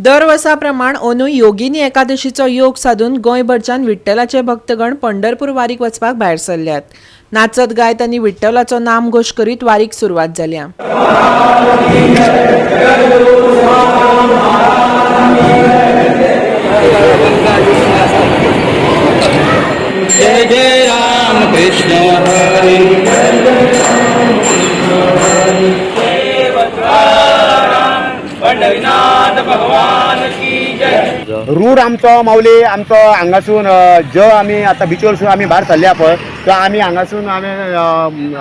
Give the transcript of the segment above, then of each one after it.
दर वर्सा प्रमाण अंदू योगिनी एकादशीचो योग साधून गोंयभरच्यान विठ्ठलाचे भक्तगण पंढरपूर वारीक वचपाक भायर सरल्यात. नाचत गायत आनी विठ्ठलाचो नामघोश करीत वारीक सुरवात जाल्या. जय जय राम कृष्ण हरी पंढरीनाथ भगवान की जय. रूट आमचो माऊली आमचो हांगासून जो आमी आतां बिचोलसून आमी भायर सरल्या पळय तो आमी हांगासून आमी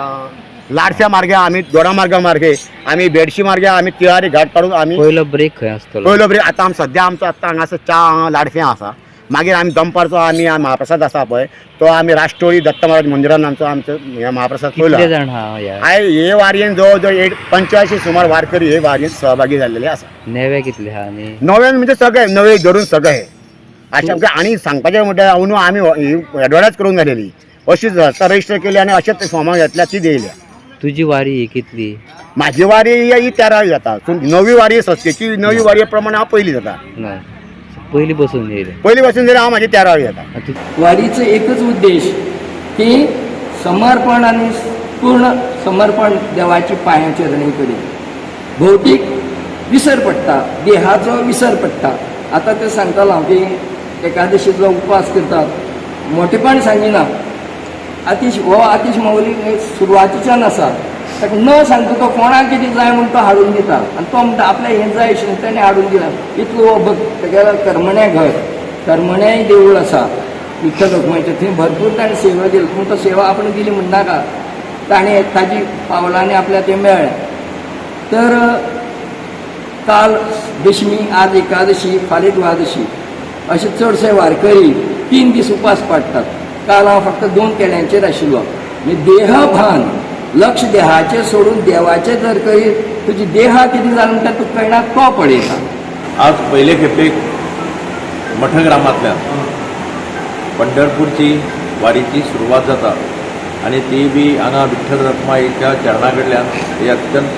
लाडच्या मार्गे आमी दोडा मार्गे आमी बेडशी मार्गे आमी तिळारी घाट काडून आमी पयलो ब्रेक खंय आसतलो? पयलो ब्रेक आतां आमी सद्या आमचो आतां हांगासर च्या लाडफें आसा. मागीर आमी दनपारचो आमी महाप्रसाद आसा पळय तो आमी राष्ट्रोळी दत्त महाराज मंदिरान आमचो हे महाप्रसाद पयलो. कितले जाण हा ह्या आयज हे वारयेन जवळ जवळ 85 सुमार वारकरी हे वारयेन सहभागी जाल्लेले आसा. नेवे कितले हा आनी नव्यान म्हणजे सगळे नवे धरून सगळे अशें आमकां आनी सांगपाचें म्हणल्यार अंदू आमी एडवर्टायज करूंक गेलेली अशीच रजिस्टर केली आनी अशेंच फॉर्मां घेतल्या ती येयल्या. तुजी वारी ही कितली? म्हाजी वारी ही 13वी जाता. नवी वारी सस्तेची नवी वारी प्रमाणे हांव पयली जाता. ना पयली बसून येयले. पयली पासून जरी हांव म्हाजी 13वी जाता. वारीचं एकच उद्देश की समर्पण आणि पूर्ण समर्पण देवाची पांयाचे रणी करी. भौतिक विसर पडटा, देहाचो विसर पडटा. आता ते सांगतालो हांव की एकादशीचो उपवास करतात मोठेपण सांगिना. आतिश माऊली सुरवातीच्यान आसा ताका न सांगता तो कोणाक कितें जाय म्हूण तो हाडून दिता आनी तो म्हणटा आपल्याक हें जाय आशिल्लें ताणें हाडून दिलां. इतलो भक्त तेगेलो करमणे घर करमणेय देवूळ आसा विठ्ठल रखुमाईचें थंय भरपूर ताणें सेवा दिली. पूण तो सेवा आपण दिली म्हणनाका ताणें ताजी पावलांनी आपल्या तें मेळ्ळें. तर काल दशमी आज एकादशी फाल्यां द्वादशी अशे चडशे वारकरी 3 दीस उपास पाडटात. काल हांव फक्त 2 केड्यांचेर आशिल्लो. देहभान लक्ष देहाचेर सोडून देवाचेर जर करीत तुजी देहा कितें जालें म्हणटा तुका कळना तो पळयता. आज पयले खेपेक मठग्रामांतल्यान पंढरपूरची वारीची सुरवात जाता आनी ती बी हांगा विठ्ठल रखुमाईच्या चरणा कडल्यान ही अत्यंत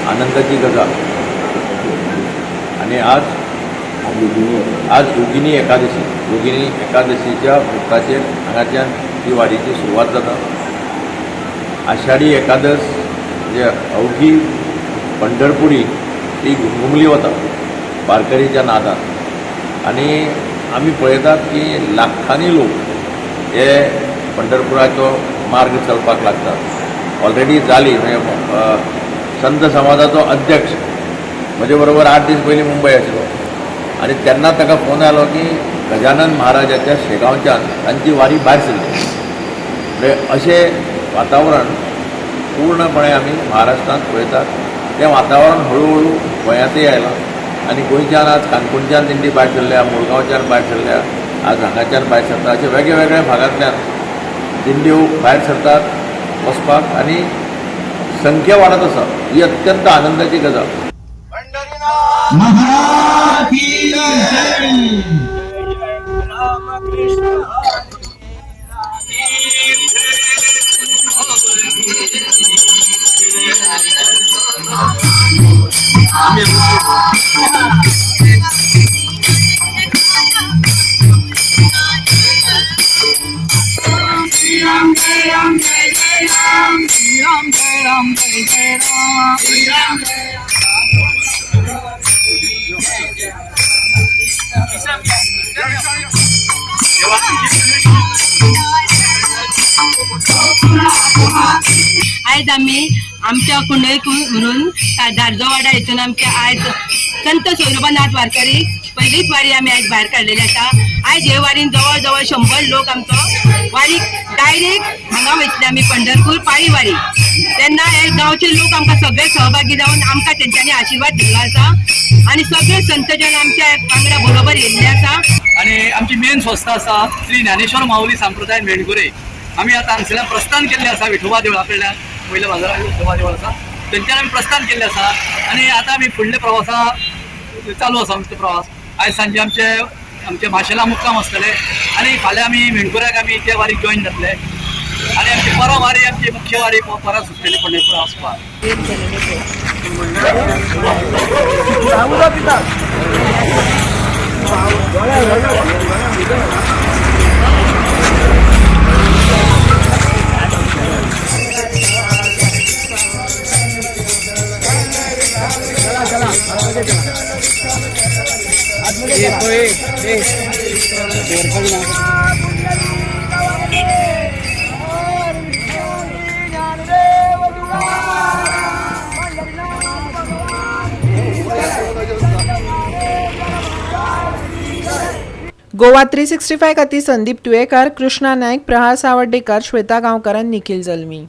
आनंदाची गजाल. आनी आज योगिनी एकादशीच्या मुहूर्ताचेर हांगाच्यान ही वारीची सुरवात जाता. आषाढी एकादश जे अवघी पंढरपुरी ती घुमघुमली वता वारकरीच्या नादान आनी आमी पळयतात की लाखांनी लोक हे पंढरपुराचो मार्ग चलपाक लागतात. ऑलरेडी जाली म्हणजे संत समाजाचो अध्यक्ष म्हजे बरोबर 8 दीस पयलीं मुंबय आशिल्लो आनी तेन्ना ताका फोन आयलो की गजानन महाराजाच्या शेगांवच्यान तांची वारी भायर सरली. म्हणजे अशें वातावरण पूर्णपणे आमी महाराष्ट्रांत पळयतात. तें वातावरण हळू गोंयांतय आयलां आनी गोंयच्यान आज काणकोणच्यान दिंडी भायर सरल्या, मुरगांवच्यान भायर सरल्या, आज हांगाच्यान भायर सरता. अशे वेगळ्या भागांतल्यान दिंड्यो भायर सरतात वचपाक आनी संख्या वाडत आसा. ही अत्यंत आनंदाची गजाल. आयज आमी आमच्या कुंडयकून धारजो वाडा हितून आमच्या आयज संत सौरभनाथ वारकरी पहिलीच वारी आमी आयज भायर काडलेली आसा. आयज हे वारीन जवळ जवळ 100 लोक आमचो वारीक डायरेक्ट हांगा वयतले आमी पंढरपूर पाळी वारी. तेन्ना हे गांवचे लोक आमकां सगळे सहभागी जावन आमकां तेंच्यांनी आशिर्वाद दिल्लो आसा आनी सगळे संतजन आमच्या वांगडा बरोबर येयल्ले आसा. आणि आमची मेन संस्था आसा श्री ज्ञानेश्वर माऊली संप्रदाय मेणगुरे. आमी आतां हांगसरल्यान प्रस्थान केल्लें आसा विठोबा देवळा कडल्यान. पयल्या बाजारान विठोबा देवळ आसा थंयच्यान आमी प्रस्थान केल्लें आसा आनी आतां आमी फुडले प्रवासा चालू आसा आमचो प्रवास. आयज सांजे आमचे माशेला मुक्काम आसतले आनी फाल्यां आमी मेणकुऱ्याक आमी त्या वारीक जॉईन जातले आनी आमची परवा वारी आमची मुख्य वारी परत सुटलेली पंढरपूर वचपाक. गोवा 365 खातीर संदीप तुयेकार, कृष्णा नायक, प्रहार सावर्डेकर, श्वेता गांवकर आनी निखिल जल्मी.